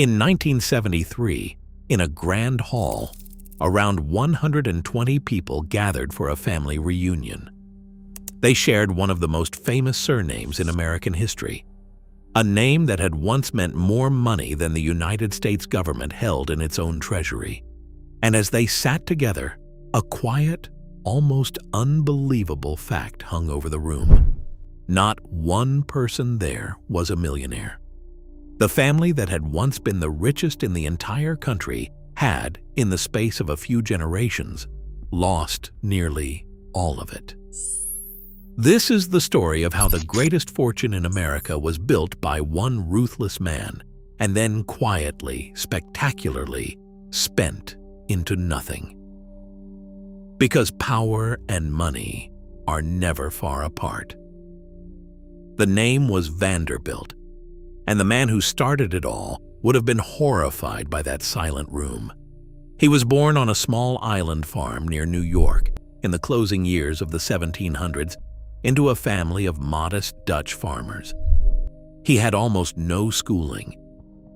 In 1973, in a grand hall, around 120 people gathered for a family reunion. They shared one of the most famous surnames in American history, a name that had once meant more money than the United States government held in its own treasury. And as they sat together, a quiet, almost unbelievable fact hung over the room. Not one person there was a millionaire. The family that had once been the richest in the entire country had, in the space of a few generations, lost nearly all of it. This is the story of how the greatest fortune in America was built by one ruthless man and then quietly, spectacularly spent into nothing. Because power and money are never far apart. The name was Vanderbilt, and the man who started it all would have been horrified by that silent room. He was born on a small island farm near New York in the closing years of the 1700s into a family of modest Dutch farmers. He had almost no schooling.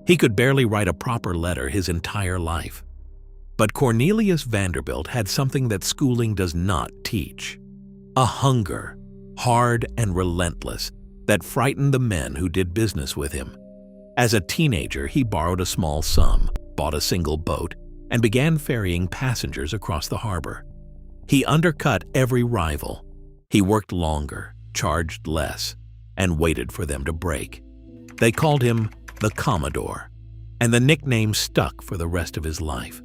He could barely write a proper letter his entire life. But Cornelius Vanderbilt had something that schooling does not teach: a hunger, hard and relentless, that frightened the men who did business with him. As a teenager, he borrowed a small sum, bought a single boat, and began ferrying passengers across the harbor. He undercut every rival. He worked longer, charged less, and waited for them to break. They called him the Commodore, and the nickname stuck for the rest of his life.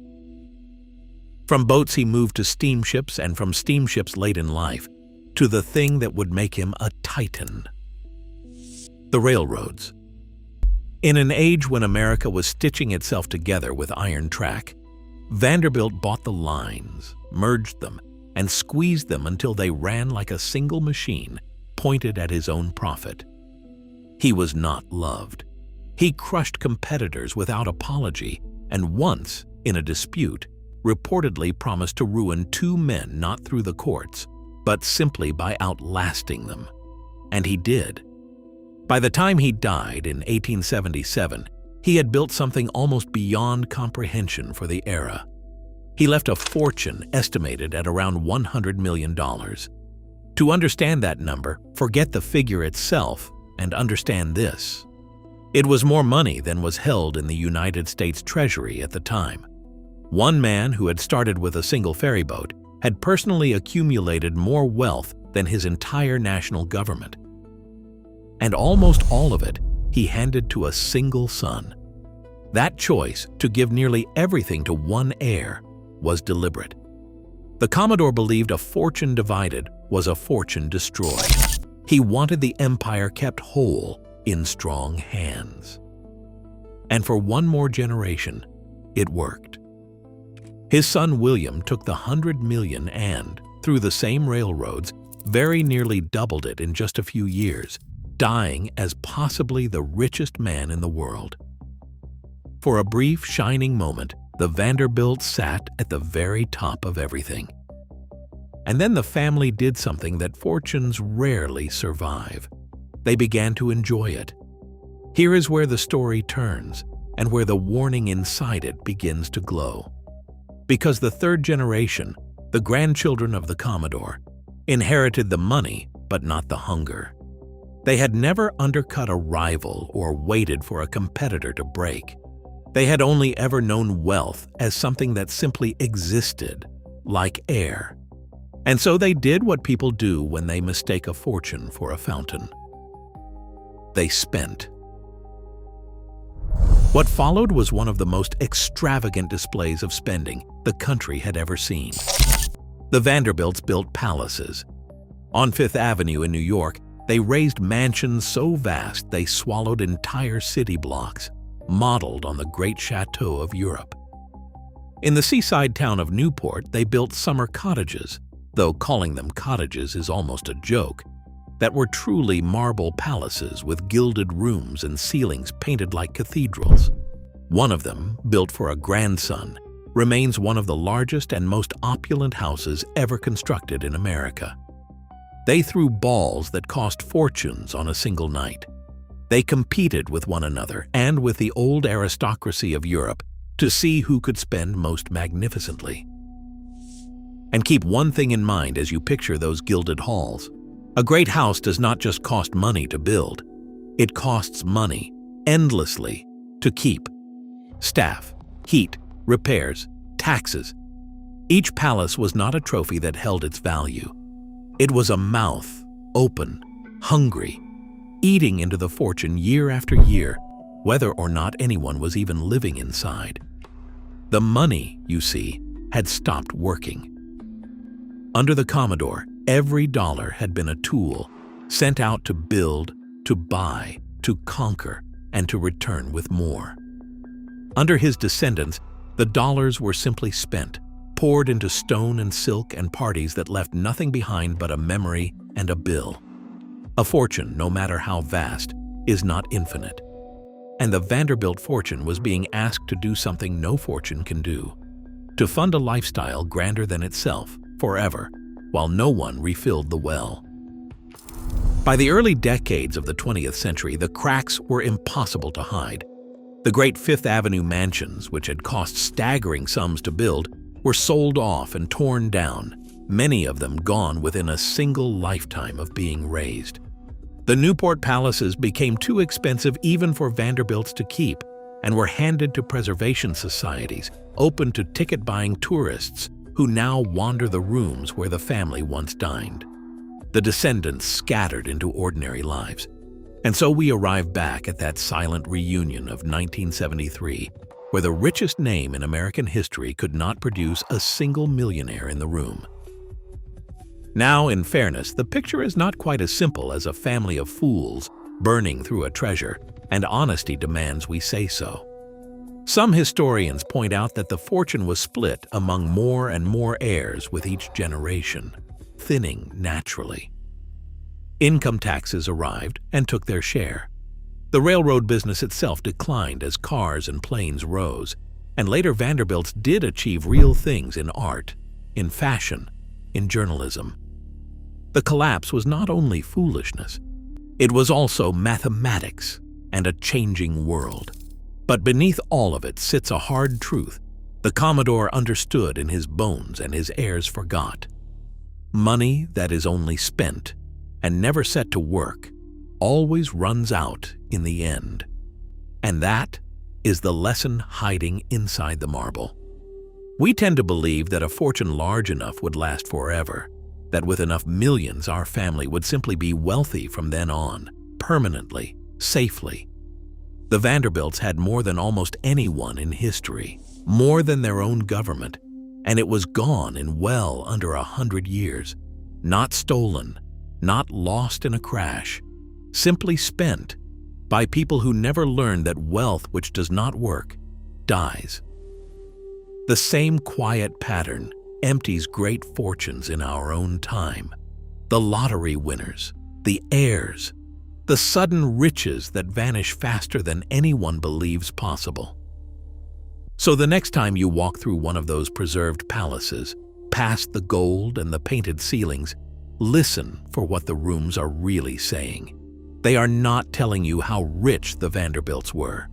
From boats he moved to steamships, and from steamships late in life to the thing that would make him a titan: the railroads. In an age when America was stitching itself together with iron track, Vanderbilt bought the lines, merged them, and squeezed them until they ran like a single machine pointed at his own profit. He was not loved. He crushed competitors without apology, and once, in a dispute, reportedly promised to ruin two men not through the courts, but simply by outlasting them. And he did. By the time he died in 1877, he had built something almost beyond comprehension for the era. He left a fortune estimated at around $100 million. To understand that number, forget the figure itself and understand this: it was more money than was held in the United States Treasury at the time. One man who had started with a single ferry boat had personally accumulated more wealth than his entire national government. And almost all of it he handed to a single son. That choice to give nearly everything to one heir was deliberate. The Commodore believed a fortune divided was a fortune destroyed. He wanted the empire kept whole in strong hands. And for one more generation, it worked. His son William took the $100 million and, through the same railroads, very nearly doubled it in just a few years, dying as possibly the richest man in the world. For a brief, shining moment, the Vanderbilts sat at the very top of everything. And then the family did something that fortunes rarely survive. They began to enjoy it. Here is where the story turns, and where the warning inside it begins to glow. Because the third generation, the grandchildren of the Commodore, inherited the money but not the hunger. They had never undercut a rival or waited for a competitor to break. They had only ever known wealth as something that simply existed, like air. And so they did what people do when they mistake a fortune for a fountain. They spent. What followed was one of the most extravagant displays of spending the country had ever seen. The Vanderbilts built palaces. On Fifth Avenue in New York, they raised mansions so vast they swallowed entire city blocks, modeled on the great chateau of Europe. In the seaside town of Newport, they built summer cottages, though calling them cottages is almost a joke, that were truly marble palaces with gilded rooms and ceilings painted like cathedrals. One of them, built for a grandson, remains one of the largest and most opulent houses ever constructed in America. They threw balls that cost fortunes on a single night. They competed with one another and with the old aristocracy of Europe to see who could spend most magnificently. And keep one thing in mind as you picture those gilded halls. A great house does not just cost money to build. It costs money, endlessly, to keep. Staff, heat, repairs, taxes. Each palace was not a trophy that held its value. It was a mouth, open, hungry, eating into the fortune year after year, whether or not anyone was even living inside. The money, you see, had stopped working. Under the Commodore, every dollar had been a tool, sent out to build, to buy, to conquer, and to return with more. Under his descendants, the dollars were simply spent, poured into stone and silk and parties that left nothing behind but a memory and a bill. A fortune, no matter how vast, is not infinite. And the Vanderbilt fortune was being asked to do something no fortune can do, to fund a lifestyle grander than itself, forever, while no one refilled the well. By the early decades of the 20th century, the cracks were impossible to hide. The great Fifth Avenue mansions, which had cost staggering sums to build, were sold off and torn down, many of them gone within a single lifetime of being razed. The Newport palaces became too expensive even for Vanderbilts to keep and were handed to preservation societies, open to ticket-buying tourists who now wander the rooms where the family once dined. The descendants scattered into ordinary lives. And so we arrive back at that silent reunion of 1973, where the richest name in American history could not produce a single millionaire in the room. Now, in fairness, the picture is not quite as simple as a family of fools burning through a treasure, and honesty demands we say so. Some historians point out that the fortune was split among more and more heirs with each generation, thinning naturally. Income taxes arrived and took their share. The railroad business itself declined as cars and planes rose, and later Vanderbilts did achieve real things in art, in fashion, in journalism. The collapse was not only foolishness, it was also mathematics and a changing world. But beneath all of it sits a hard truth the Commodore understood in his bones and his heirs forgot. Money that is only spent and never set to work always runs out in the end. And that is the lesson hiding inside the marble. We tend to believe that a fortune large enough would last forever, that with enough millions our family would simply be wealthy from then on, permanently, safely. The Vanderbilts had more than almost anyone in history, more than their own government, and it was gone in well under 100 years. Not stolen, not lost in a crash, simply spent by people who never learned that wealth which does not work dies. The same quiet pattern empties great fortunes in our own time. The lottery winners, the heirs, the sudden riches that vanish faster than anyone believes possible. So the next time you walk through one of those preserved palaces, past the gold and the painted ceilings, listen for what the rooms are really saying. They are not telling you how rich the Vanderbilts were.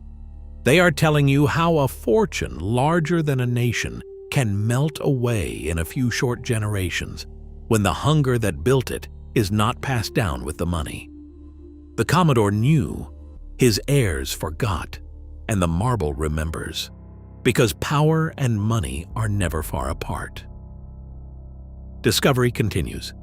They are telling you how a fortune larger than a nation can melt away in a few short generations when the hunger that built it is not passed down with the money. The Commodore knew, his heirs forgot, and the marble remembers, because power and money are never far apart. Discovery continues.